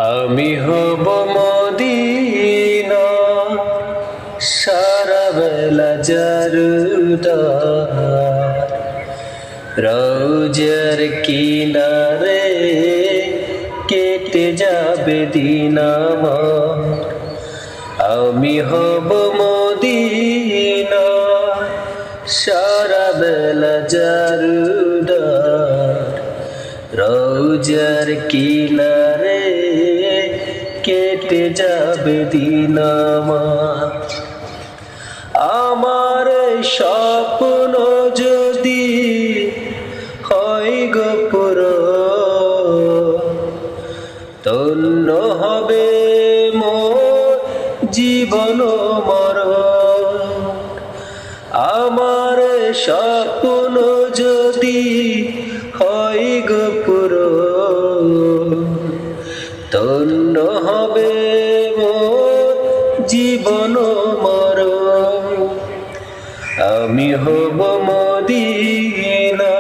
আমি হব মদিনা সারা বেলা জারুদার রোজার কিনারে কেটে যাবে দিন আমার। আমি হব মদিনা সারা বেলা জারুদার রোজার কিনারে কেটে যাবে দিন আমার। আমার স্বপ্ন যদি হয় গো পূরণ, ধন্য হবে মোর জীবন মরণ। আমার স্বপ্ন যদি হয় গো পূরণ, ধন্য হবে মোর জীবন মরণ। আমি হব মদিনা